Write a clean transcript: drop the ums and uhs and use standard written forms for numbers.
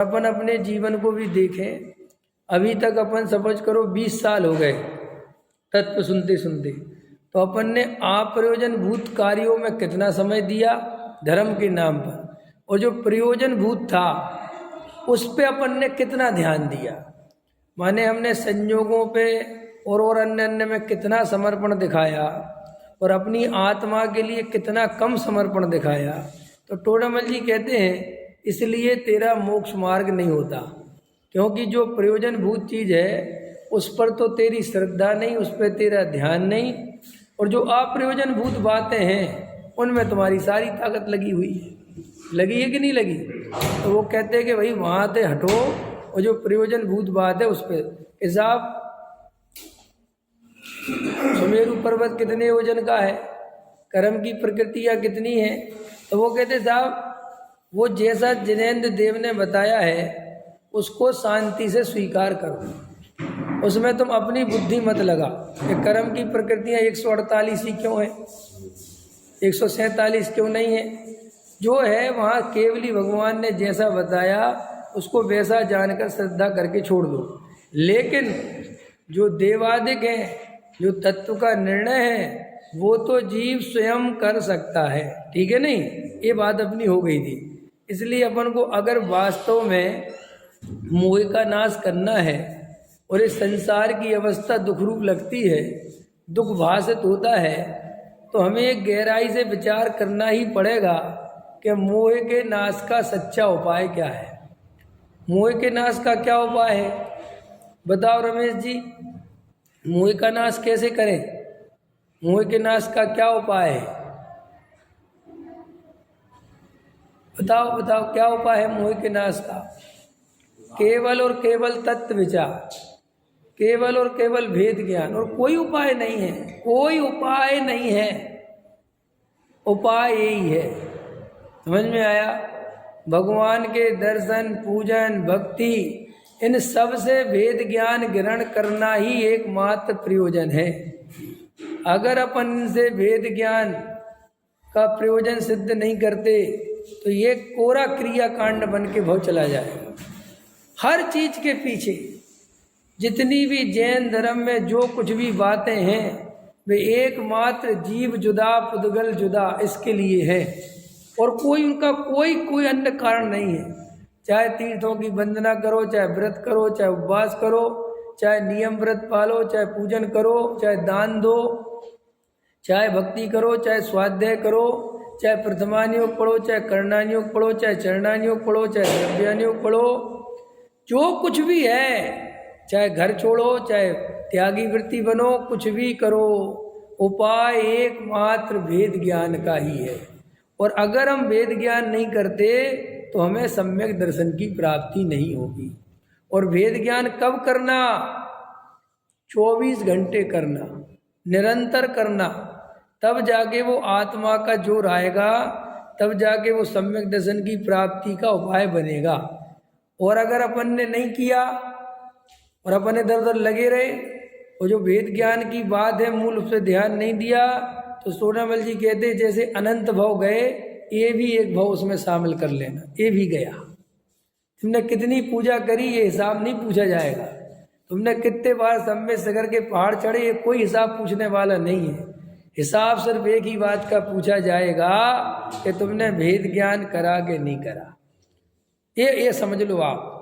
अपन अपने जीवन को भी देखें, अभी तक अपन समझ करो 20 साल हो गए तत्व सुनते सुनते, तो अपन ने अप्रयोजन भूत कार्यों में कितना समय दिया धर्म के नाम पर, और जो प्रयोजन भूत था उस पे अपन ने कितना ध्यान दिया। माने हमने संयोगों पे और अन्य अन्य में कितना समर्पण दिखाया और अपनी आत्मा के लिए कितना कम समर्पण दिखाया। तो टोडामल जी कहते हैं इसलिए तेरा मोक्ष मार्ग नहीं होता, क्योंकि जो प्रयोजन भूत चीज है उस पर तो तेरी श्रद्धा नहीं, उस पर तेरा ध्यान नहीं, और जो अप्रयोजन भूत बातें हैं उनमें तुम्हारी सारी ताकत लगी हुई है। लगी है कि नहीं लगी? तो वो कहते हैं कि भाई वहां से हटो और जो प्रयोजन भूत बात है उस पर हिसाब। सुमेरु पर्वत कितने वजन का है, कर्म की प्रकृतियां कितनी है? तो वो कहते साहब वो जैसा जिनेंद्र देव ने बताया है उसको शांति से स्वीकार करो, उसमें तुम अपनी बुद्धि मत लगा कि कर्म की प्रकृतियां 148 ही क्यों है, 147 क्यों नहीं है। जो है वहाँ केवली भगवान ने जैसा बताया उसको वैसा जानकर श्रद्धा करके छोड़ दो। लेकिन जो देवादिक है, जो तत्व का निर्णय है, वो तो जीव स्वयं कर सकता है। ठीक है नहीं, ये बात अपनी हो गई थी। इसलिए अपन को अगर वास्तव में मोह का नाश करना है और इस संसार की अवस्था दुख रूप लगती है, दुख भाषित होता है, तो हमें एक गहराई से विचार करना ही पड़ेगा कि मोह के नाश का सच्चा उपाय क्या है। मोह के नाश का क्या उपाय है बताओ रमेश जी, मोह का नाश कैसे करें? मोह के नाश का क्या उपाय है? बताओ बताओ क्या उपाय है मोह के नाश का? केवल और केवल तत्व विचार, केवल और केवल भेद ज्ञान, और कोई उपाय नहीं है, कोई उपाय नहीं है। उपाय यही है, समझ में आया? भगवान के दर्शन, पूजन, भक्ति, इन सब से भेद ज्ञान ग्रहण करना ही एकमात्र प्रयोजन है। अगर अपन इनसे भेद ज्ञान का प्रयोजन सिद्ध नहीं करते तो ये कोरा क्रिया कांड बन के भाव चला जाएगा। हर चीज के पीछे जितनी भी जैन धर्म में जो कुछ भी बातें हैं वे एकमात्र जीव जुदा पुद्गल जुदा इसके लिए है, और कोई उनका कोई अन्य कारण नहीं है। चाहे तीर्थों की वंदना करो, चाहे व्रत करो, चाहे उपवास करो, चाहे नियम व्रत पालो, चाहे पूजन करो, चाहे दान दो, चाहे भक्ति करो, चाहे स्वाध्याय करो, चाहे प्रथमानियोग पढ़ो, चाहे कर्णानियोग पढ़ो, चाहे चरणानियोग पढ़ो, चाहे द्रव्यानियोग पढ़ो, जो कुछ भी है, चाहे घर छोड़ो, चाहे त्यागी वृत्ति बनो, कुछ भी करो, उपाय एकमात्र भेद ज्ञान का ही है। और अगर हम भेद ज्ञान नहीं करते तो हमें सम्यक दर्शन की प्राप्ति नहीं होगी। और भेद ज्ञान कब करना? 24 घंटे करना, निरंतर करना, तब जाके वो आत्मा का जोर आएगा, तब जाके वो सम्यक दर्शन की प्राप्ति का उपाय बनेगा। और अगर अपन ने नहीं किया और अपन इधर उधर लगे रहे और जो वेद ज्ञान की बात है मूल उस पर ध्यान नहीं दिया, तो सोनामल जी कहते जैसे अनंत भव गए, ये भी एक भव उसमें शामिल कर लेना, ये भी गया। तुमने कितनी पूजा करी ये हिसाब नहीं पूछा जाएगा, तुमने कितने बार सम्य सागर के पहाड़ चढ़े ये कोई हिसाब पूछने वाला नहीं है। हिसाब सिर्फ एक ही बात का पूछा जाएगा कि तुमने भेद ज्ञान करा कि नहीं करा। ये समझ लो आप।